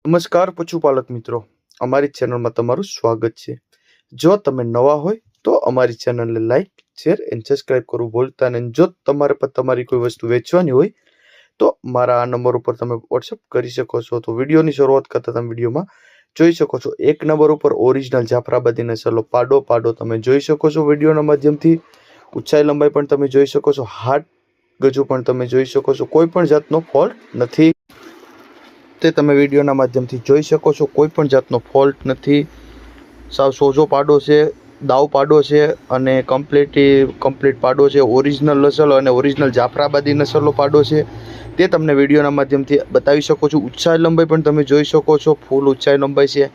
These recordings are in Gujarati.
નમસ્કાર પશુપાલક મિત્રો, અમારી ચેનલમાં તમારું સ્વાગત છે। જો તમે નવા હોય તો અમારી ચેનલને લાઈક, શેર અને સબસ્ક્રાઇબ કરવું ભૂલતા નહીં। જો તમારે પણ તમારી કોઈ વસ્તુ વેચવાની હોય તો મારા આ નંબર ઉપર તમે વોટ્સઅપ કરી શકો છો। તો વિડીયોની શરૂઆત કરતા તમે વિડીયોમાં જોઈ શકો છો, એક નંબર ઉપર ઓરિજિનલ જાફરાબાદી નસલનો પાડો તમે જોઈ શકો છો। વિડીયોના માધ્યમથી ઊંચાઈ લંબાઈ પણ તમે જોઈ શકો છો, હાથ ગજુ પણ તમે જોઈ શકો છો, કોઈ પણ જાતનો ફોલ્ટ નથી તે તમે વિડીયોના માધ્યમથી જોઈ શકો છો। કોઈ પણ જાતનો ફોલ્ટ નથી, સાવ સોજો પાડો છે, દાવ પાડો છે અને કમ્પ્લીટ પાડો છે। ઓરિજિનલ નસલ અને ઓરિજિનલ જાફરાબાદી નસલનો પાડો છે તે તમને વિડીયોના માધ્યમથી બતાવી શકો છો। ઊંચાઈ લંબાઈ પણ તમે જોઈ શકો છો, ફૂલ ઊંચાઈ લંબાઈ છે,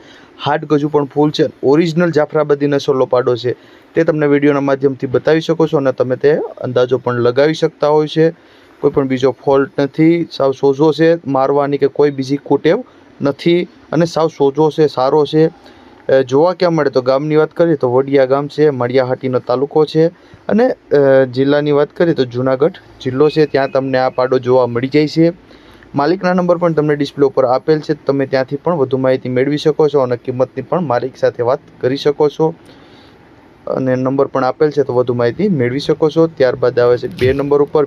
હાથ ગજુ પણ ફૂલ છે। ઓરિજિનલ જાફરાબાદી નસલનો પાડો છે તે તમને વિડીયોના માધ્યમથી બતાવી શકો છો અને તમે તે અંદાજો પણ લગાવી શકતા હોય છે। કોઈ પણ બીજો ફોલ્ટ નથી, સાવ સોજો છે, મારવાની કે કોઈ બીજી કુટેવ નથી અને સાવ સોજો છે, સારો છે। જોવા ક્યાં મળે તો ગામની વાત કરીએ તો વડિયા ગામ છે, મળિયાહાટીનો તાલુકો છે અને જિલ્લાની વાત કરીએ તો જુનાગઢ જિલ્લો છે। ત્યાં તમને આ પાડો જોવા મળી જાય છે। માલિકના નંબર પણ તમને ડિસ્પ્લે ઉપર આપેલ છે, તમે ત્યાંથી પણ વધુ માહિતી મેળવી શકો છો અને કિંમતની પણ માલિક સાથે વાત કરી શકો છો અને નંબર પણ આપેલ છે તો વધુ માહિતી મેળવી શકો છો। ત્યારબાદ આવે છે 2 નંબર ઉપર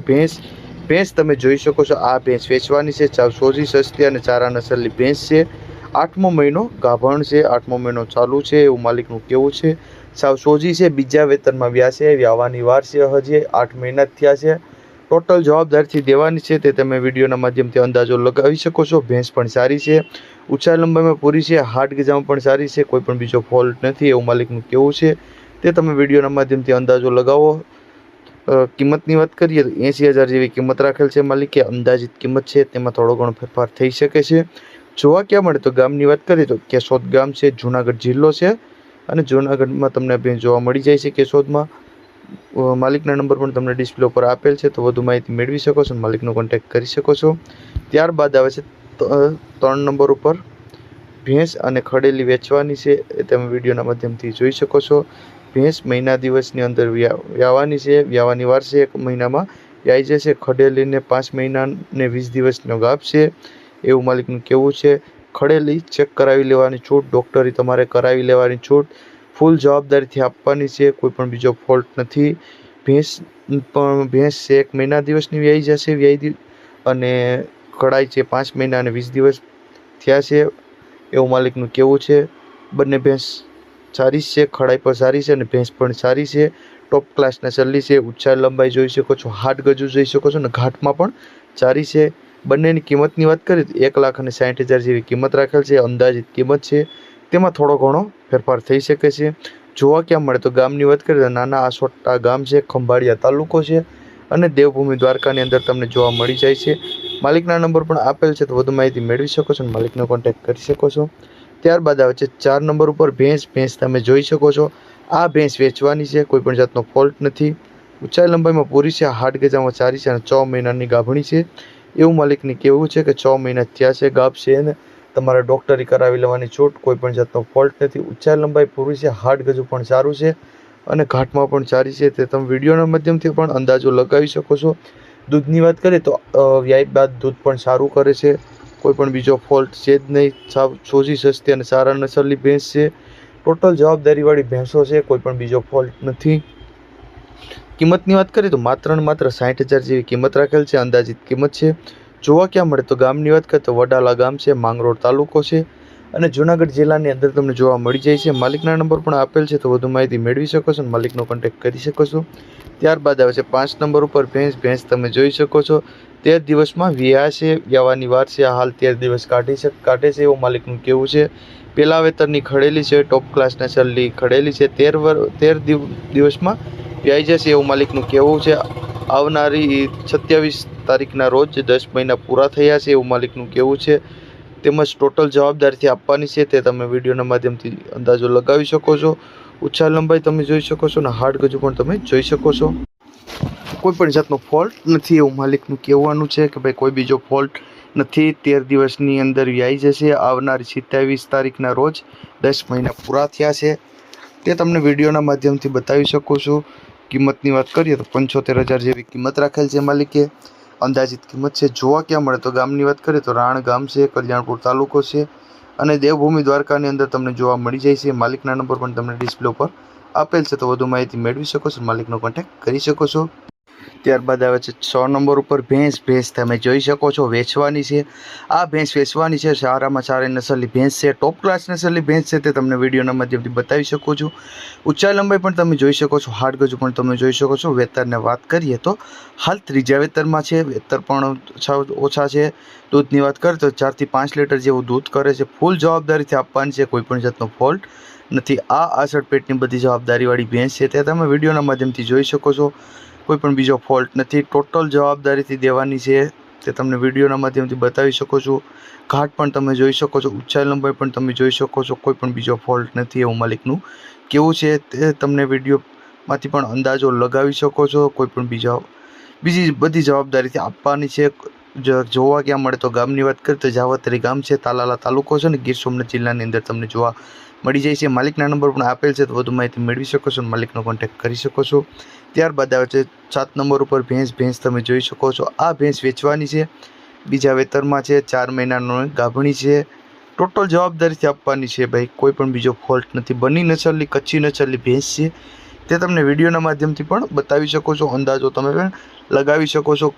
ભેંસ તમે જોઈ શકો છો। આ ભેંસ વેચવાની છે, સાવ સોજી સસ્તી અને ચારા નસલની ભેંસ છે। 8મો મહિનો ગાભણ છે, 8મો મહિનો ચાલુ છે એવું માલિકનું કહેવું છે। સાવ સોજી છે, બીજા વેતનમાં વ્યા છે, વ્યાવાની વાર છે, હજી 8 મહિના જ થયા છે। ટોટલ જવાબદારીથી દેવાની છે તે તમે વિડીયોના માધ્યમથી અંદાજો લગાવી શકો છો। ભેંસ પણ સારી છે, ઊંચાઈ લંબાઈમાં પૂરી છે, હાથ ગજામાં પણ સારી છે, કોઈ પણ બીજો ફોલ્ટ નથી એવું માલિકનું કહેવું છે તે તમે વિડીયોના માધ્યમથી અંદાજો લગાવો। કિંમતની વાત કરીએ તો 80,000 જેવી કિંમત રાખેલ છે માલિકે, અંદાજિત કિંમત છે તેમાં થોડો ઘણો ફેરફાર થઈ શકે છે। જોવા ક્યાં મળે તો ગામની વાત કરીએ તો કેશોદ ગામ છે, જુનાગઢ જિલ્લો છે અને જુનાગઢમાં તમને ભેંસ જોવા મળી જાય છે કેશોદમાં। માલિકના નંબર પણ તમને ડિસ્પ્લે ઉપર આપેલ છે તો વધુ માહિતી મેળવી શકો છો, માલિકનો કોન્ટેક્ટ કરી શકો છો। ત્યારબાદ આવે છે 3 નંબર ઉપર ભેંસ અને ખડેલી વેચવાની છે એ તમે વિડીયોના માધ્યમથી જોઈ શકો છો। ભેંસ મહિના દિવસની અંદર વ્યાવાની છે, વ્યાવાની વાર છે, 1 મહિનામાં વ્યાઈ જશે। ખડેલીને 5 મહિના ને 20 દિવસનો ગાભ છે એવું માલિકનું કહેવું છે। ખડેલી ચેક કરાવી લેવાની છૂટ, ડૉક્ટરી તમારે કરાવી લેવાની છૂટ, ફૂલ જવાબદારીથી આપવાની છે, કોઈ પણ બીજો ફોલ્ટ નથી। ભેંસ છે 1 મહિના દિવસની વ્યાઈ જશે અને ખડાઈ છે 5 મહિના અને 20 દિવસ થયા છે એવું માલિકનું કહેવું છે। બંને ભેંસ સારી છે, ખડાઈ પણ સારી છે અને ભેંસ પણ સારી છે, ટોપ ક્લાસ નસલની છે। ઊંચાઈ લંબાઈ જોઈ શકો છો, હાથ ગજુ જોઈ શકો છો અને ઘાટમાં પણ સારી છે। બંનેની કિંમતની વાત કરીએ તો 1,60,000 જેવી કિંમત રાખેલ છે, અંદાજિત કિંમત છે, તેમાં થોડો ઘણો ફેરફાર થઈ શકે છે। જોવા ક્યાં મળે તો ગામની વાત કરીએ તો નાના આસોટા ગામ છે, ખંભાળિયા તાલુકો છે અને દેવભૂમિ દ્વારકાની અંદર તમને જોવા મળી જાય છે। માલિકના નંબર પણ આપેલ છે તો વધુ માહિતી મેળવી શકો છો અને માલિકનો કોન્ટેક્ટ કરી શકો છો। ત્યારબાદ આવે છે 4 નંબર ઉપર ભેંસ તમે જોઈ શકો છો। આ ભેંસ વેચવાની છે, કોઈ પણ જાતનો ફોલ્ટ નથી, ઊંચાઈ લંબાઈમાં પૂરી છે, હાથ ગજામાં સારી છે અને 6 મહિનાની ગાભણી છે એવું માલિકને કહેવું છે કે 6 મહિના થયા છે, ગાભ છે અને તમારે ડૉક્ટરી કરાવી લેવાની છૂટ, કોઈ પણ જાતનો ફોલ્ટ નથી, ઊંચાઈ લંબાઈ પૂરી છે, હાથ ગજુ પણ સારું છે અને ઘાટમાં પણ સારી છે તે તમે વિડીયોના માધ્યમથી પણ અંદાજો લગાવી શકો છો। દૂધની વાત કરીએ તો વ્યાય બાદ દૂધ પણ સારું કરે છે, કોઈ પણ બીજો ફોલ્ટ છે જ નહીં, સાવ સોજી સસ્તી અને સારા નસલની ભેંસ છે। ટોટલ જવાબદારીવાળી ભેંસો છે, કોઈ પણ બીજો ફોલ્ટ નથી। કિંમતની વાત કરીએ તો માત્ર ને માત્ર 60,000 જેવી કિંમત રાખેલ છે, અંદાજિત કિંમત છે। જોવા ક્યાં મળે તો ગામની વાત કરીએ તો વડાલા ગામ છે, માંગરોળ તાલુકો છે અને જુનાગઢ જિલ્લાની અંદર તમને જોવા મળી જાય છે। માલિકના નંબર પણ આપેલ છે તો વધુ માહિતી મેળવી શકો છો અને માલિકનો કોન્ટેક્ટ કરી શકો છો। ત્યારબાદ આવે છે 5 નંબર ઉપર ભેંસ તમે જોઈ શકો છો, 13 દિવસમાં વ્યા છે, વ્યાવાની વાર છે, હાલ 13 દિવસ કાઢે છે એવું માલિકનું કહેવું છે। પહેલા વેતરની ખડેલી છે, ટોપ ક્લાસ નસલની ખડેલી છે, 13 દિવસમાં વ્યાઈ જશે એવું માલિકનું કહેવું છે। આવનારી 27 તારીખના રોજ 10 મહિના પૂરા થયા છે એવું માલિકનું કહેવું છે, તેમજ ટોટલ જવાબદારીથી આપવાની છે તે તમે વિડીયોના માધ્યમથી અંદાજો લગાવી શકો છો। ઊંચાઈ લંબાઈ તમે જોઈ શકો છો અને હાથ ગજુ પણ તમે જોઈ શકો છો, કોઈ પણ જાતનો ફોલ્ટ નથી એવું માલિકનું કહેવાનું છે કે ભાઈ કોઈ બીજો ફોલ્ટ નથી। 13 દિવસની અંદર વ્યાઈ જશે, આવનારી 27 તારીખના રોજ 10 મહિના પૂરા થયા છે તે તમને વિડીયોના માધ્યમથી બતાવી શકો છો। કિંમતની વાત કરીએ તો 75,000 જેવી કિંમત રાખેલ છે માલિકે, અંદાજિત કિંમત છે। જોવા ક્યાં મળે તો ગામની વાત કરીએ તો રાણ ગામ છે, કલ્યાણપુર તાલુકો છે અને દેવભૂમિ દ્વારકાની અંદર તમને જોવા મળી જાય છે. માલિકના નંબર પણ તમને ડિસ્પ્લે ઉપર આપેલ છે, તો વધુ માહિતી મેળવી શકો છો, માલિકનો કોન્ટેક્ટ કરી શકો છો. ત્યારબાદ આવે છે 6 નંબર ઉપર ભેંસ તમે જોઈ શકો છો વેચવાની છે. આ ભેંસ વેચવાની છે. સારામાં સારી નસલની ભેંસ છે, ટોપ ક્લાસ નસલની ભેંસ છે, તે તમને વિડીયોના માધ્યમથી બતાવી શકું છું. ઊંચાઈ લંબાઈ પણ તમે જોઈ શકો છો, હાડ ગજુ પણ તમે જોઈ શકો છો. વેતરની વાત કરીએ તો હાલ ત્રીજા વેતરમાં છે. વેતર પણ ઓછા છે. દૂધની વાત કરીએ તો 4 થી 5 લીટર જેવું દૂધ કરે છે. ફૂલ જવાબદારીથી આપવાની છે, કોઈ પણ જાતનો ફોલ્ટ નથી. આ 68 પેટની બધી જવાબદારીવાળી ભેંસ છે, તે તમે વિડીયોના માધ્યમથી જોઈ શકો છો. કોઈ પણ બીજો ફોલ્ટ નથી. ટોટલ જવાબદારીથી દેવાની છે, તે તમને વિડીયોના માધ્યમથી બતાવી શકો છો. ઘાટ પણ તમે જોઈ શકો છો, ઊંચાઈ લંબાઈ પણ તમે જોઈ શકો છો. કોઈ પણ બીજો ફોલ્ટ નથી એવું માલિકનું કેવું છે, તે તમને વિડીયોમાંથી પણ અંદાજો લગાવી શકો છો. કોઈ પણ બીજી બધી જવાબદારીથી આપવાની છે. જોવા ક્યાં મળે તો ગામની વાત કરીએ તો જાવતરી ગામ છે, તાલાલા તાલુકો છે ને ગીર સોમનાથ જિલ્લાની અંદર તમને જોવા મળી જાય છે. માલિકના નંબર પણ આપેલ છે, તો વધુ માહિતી મેળવી શકો છો, માલિકનો કોન્ટેક્ટ કરી શકો છો. ત્યારબાદ આવે છે 7 નંબર ઉપર ભેંસ તમે જોઈ શકો છો. આ ભેંસ વેચવાની છે, બીજા વેતરમાં છે, 4 મહિનાનો ગાભણી છે. ટોટલ જવાબદારીથી આપવાની છે ભાઈ, કોઈ પણ બીજો ફોલ્ટ નથી. બની નસલની કચ્છી નસલની ભેંસ છે, તે તમને વિડીયોના માધ્યમથી પણ બતાવી શકો છો. અંદાજો તમે પણ લગાવી શકો છો,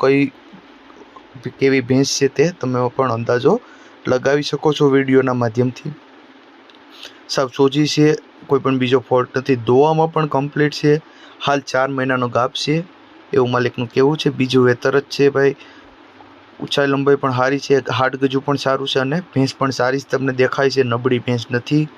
કેવી ભેંસ છે તે તમે પણ અંદાજો લગાવી શકો છો વિડીયોના માધ્યમથી. સાવ સોજી છે, કોઈ પણ બીજો ફોલ્ટ નથી. દોવામાં પણ કમ્પ્લીટ છે. હાલ 4 મહિનાનો ગાભ છે એવું માલિકનું કહેવું છે. બીજું વેતર જ છે ભાઈ. ઊંચાઈ લંબાઈ પણ સારી છે, હાડ ગજુ પણ સારું છે અને ભેંસ પણ સારી તમને દેખાય છે. નબળી ભેંસ નથી,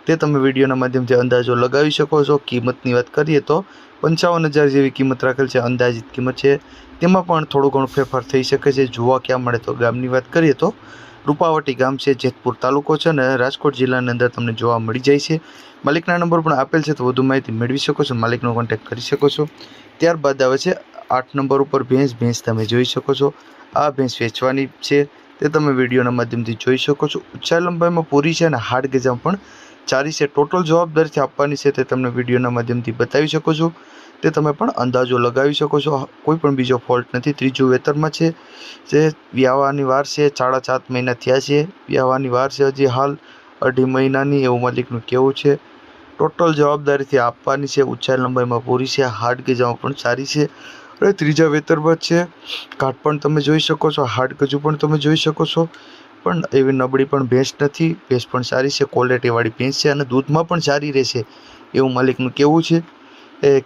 તે તમે વિડીયોના માધ્યમથી અંદાજો લગાવી શકો છો. કિંમતની વાત કરીએ તો 55,000 જેવી કિંમત રાખેલ છે, અંદાજિત કિંમત છે. તેમાં પણ થોડો ઘણો ફેરફાર થઈ શકે છે. જોવા ક્યાં મળે તો ગામની વાત કરીએ તો રૂપાવટી ગામ છે, જેતપુર તાલુકો છે અને રાજકોટ જિલ્લાની અંદર તમને જોવા મળી જાય છે. માલિકના નંબર પણ આપેલ છે, તો વધુ માહિતી મેળવી શકો છો, માલિકનો કોન્ટેક્ટ કરી શકો છો. ત્યારબાદ આવે છે 8 નંબર ઉપર ભેંસ તમે જોઈ શકો છો. આ ભેંસ વેચવાની છે, તે તમે વિડીયોના માધ્યમથી જોઈ શકો છો. ઊંચાઈ લંબાઈમાં પૂરી છે અને હાડ ગજામાં પણ સારી છે. ટોટલ જવાબદારીથી આપવાની છે, તે તમને વિડીયોના માધ્યમથી બતાવી શકો છો. તે તમે પણ અંદાજો લગાવી શકો છો. કોઈ પણ બીજો ફોલ્ટ નથી. ત્રીજું વેતરમાં છે, જે વ્યાવાની વાર છે, 4.5 મહિના થયા છે. વ્યાવાની વાર છે હજી હાલ 2.5 મહિનાની એવું માલિકનું કહેવું છે. ટોટલ જવાબદારીથી આપવાની છે. ઊંચાઈ લંબાઈમાં પૂરી છે, હાડ ગજામાં પણ સારી છે અને ત્રીજા વેતરમાં છે. ઘાટ પણ તમે જોઈ શકો છો, હાડ ગજુ પણ તમે જોઈ શકો છો. પણ એવી નબળી પણ ભેંસ નથી. ભેંસ પણ સારી છે, ક્વોલિટીવાળી ભેંસ છે અને દૂધમાં પણ સારી રહેશે એવું માલિકનું કહેવું છે.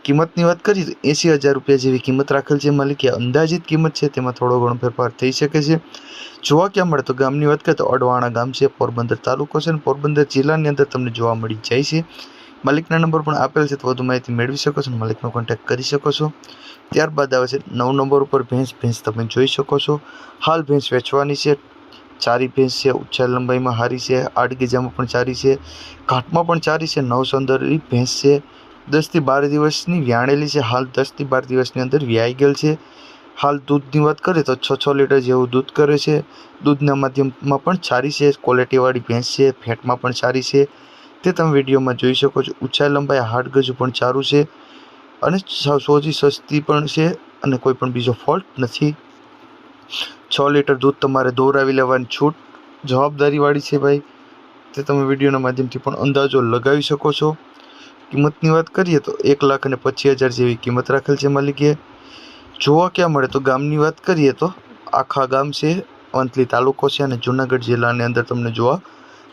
કિંમતની વાત કરીએ તો 80,000 રૂપિયા જેવી કિંમત રાખેલ છે. માલિકે અંદાજિત કિંમત છે, તેમાં થોડો ઘણો ફેરફાર થઈ શકે છે. જોવા ક્યાં મળે તો ગામની વાત કરીએ તો અડવાણા ગામ છે, પોરબંદર તાલુકો છે અને પોરબંદર જિલ્લાની અંદર તમને જોવા મળી જાય છે. માલિકના નંબર પણ આપેલ છે, તો વધુ માહિતી મેળવી શકો છો, માલિકનો કોન્ટેક્ટ કરી શકો છો. ત્યારબાદ આવે છે 9 નંબર ઉપર ભેંસ તમે જોઈ શકો છો. હાલ ભેંસ વેચવાની છે. ચારી ભેંસ છે, ઊંચાઈ લંબાઈમાં સારી છે, આડ ગજામાં પણ સારી છે, ઘાટમાં પણ સારી છે. નવસંદરી ભેંસ છે, 10 થી 12 દિવસની વ્યાણેલી છે. હાલ 10 થી 12 દિવસની અંદર વ્યાઈ ગયેલ છે. હાલ દૂધની વાત કરીએ તો 6 લીટર જેવું દૂધ કરે છે. દૂધના માધ્યમમાં પણ સારી છે, ક્વોલિટીવાળી ભેંસ છે. ફેટમાં પણ સારી છે, તે તમે વિડીયોમાં જોઈ શકો છો. ઊંચાઈ લંબાઈ હાડ ગજુ પણ સારું છે અને સોજી સસ્તી પણ છે અને કોઈ પણ બીજો ફોલ્ટ નથી. 6 લીટર દૂધ તમારે દોરાવી લેવાની છૂટ જવાબદારીવાળી છે ભાઈ, તે તમે વિડીયોના માધ્યમથી પણ અંદાજો લગાવી શકો છો. કિંમતની વાત કરીએ તો 1,25,000 જેવી કિંમત રાખેલ છે માલિકે. જોવા ક્યાં મળે તો ગામની વાત કરીએ તો આખા ગામ છે, વંથલી તાલુકો છે અને જૂનાગઢ જિલ્લાની અંદર તમને જોવા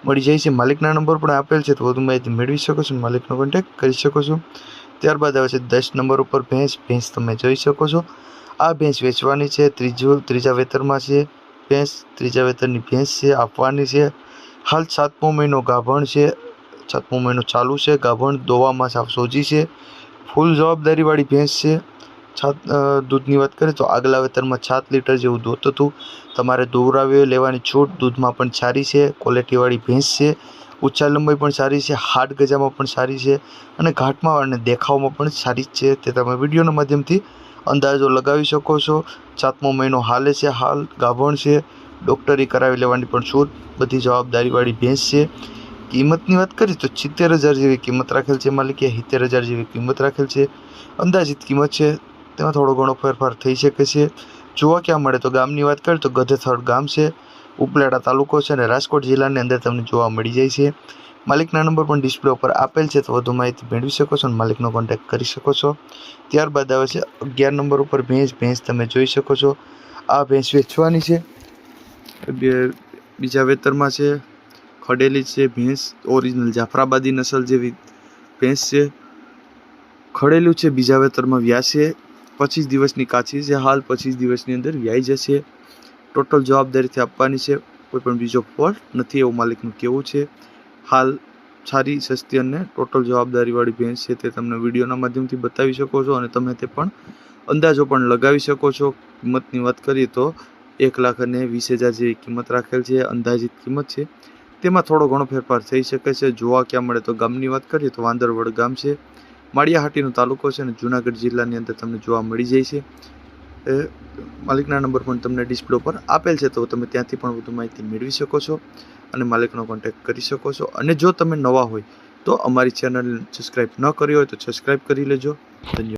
મળી જાય છે. માલિકના નંબર પણ આપેલ છે, તો વધુ માહિતી મેળવી શકો છો, માલિકનો કોન્ટેક્ટ કરી શકો છો. ત્યારબાદ આવે છે 10 નંબર ઉપર ભેંસ તમે જોઈ શકો છો. આ ભેંસ વેચવાની છે, ત્રીજા વેતરમાં છે. ભેંસ ત્રીજા વેતરની ભેંસ છે, આપવાની છે. હાલ 7મો મહિનો ગાભણ છે, 7મો મહિનો ચાલુ છે. ગાભણ દોવામાં સાવ સોજી છે, ફૂલ જવાબદારીવાળી ભેંસ છે. દૂધની વાત કરીએ તો આગલા વેતરમાં 7 લીટર જેવું દૂધ હતું. તમારે દોરાવી લેવાની છૂટ. દૂધમાં પણ સારી છે, ક્વોલિટીવાળી ભેંસ છે. ઊંચાઈ લંબાઈ પણ સારી છે, હાડ ગજામાં પણ સારી છે અને ઘાટમાં અને દેખાવમાં પણ સારી જ છે, તે તમે વિડીયોના માધ્યમથી અંદાજો લગાવી શકો છો. 7મો મહિનો હાલે છે, હાલ ગાભણ છે. ડૉક્ટરી કરાવી લેવાની પણ છૂટ. બધી જવાબદારીવાળી ભેંસ છે. કિંમતની વાત કરીએ તો 70,000 જેવી કિંમત રાખેલ છે માલિકે. 70,000 જેવી કિંમત રાખેલ છે, અંદાજિત કિંમત છે, તેમાં થોડો ઘણો ફેરફાર થઈ શકે છે. જોવા ક્યાં મળે તો ગામની વાત કરીએ તો ગધેથળ ગામ છે, ઉપલેટા તાલુકો છે અને રાજકોટ જિલ્લાની અંદર તમને જોવા મળી જાય છે. માલિકના નંબર પણ ડિસ્પ્લે ઉપર આપેલ છે, તો વધુ માહિતી મેળવી શકો છો અને માલિકનો કોન્ટેક્ટ કરી શકો છો. ત્યારબાદ આવે છે 11 નંબર ઉપર ભેંસ તમે જોઈ શકો છો. આ ભેંસ વેચવાની છે, બીજા વેતરમાં છે, ખડેલી છે ભેંસ, ઓરિજિનલ જાફરાબાદી નસલ જેવી ભેંસ છે. ખડેલું છે, બીજા વેતરમાં વ્યાસે 25 દિવસની કાચી છે, હાલ 25 દિવસની અંદર વ્યાઈ જશે. ટોટલ જવાબદારીથી આપવાની છે, કોઈ પણ બીજો ફોલ્ટ નથી એવું માલિકનું કહેવું છે. હાલ સારી સસ્તી અને ટોટલ જવાબદારીવાળી ભેંસ છે તે તમને વિડીયોના માધ્યમથી બતાવી શકો છો અને તમે તે પણ અંદાજો પણ લગાવી શકો છો. કિંમતની વાત કરીએ તો 1,20,000 જેવી કિંમત રાખેલ છે, અંદાજિત કિંમત છે. તેમાં થોડો ઘણો ફેરફાર થઈ શકે છે. જોવા ક્યાં મળે તો ગામની વાત કરીએ તો વાંદરવડ ગામ છે, માળિયાહાટીનો તાલુકો છે અને જૂનાગઢ જિલ્લાની અંદર તમને જોવા મળી જાય છે. માલિકના નંબર પણ તમને ડિસ્પ્લે ઉપર આપેલ છે, તો તમે ત્યાંથી પણ વધુ માહિતી મેળવી શકો છો અને માલિકનો કોન્ટેક્ટ કરી શકો છો. અને જો તમે નવા હોય તો અમારી ચેનલ સબસ્ક્રાઈબ ન કરી હોય તો સબસ્ક્રાઈબ કરી લેજો. ધન્યવાદ.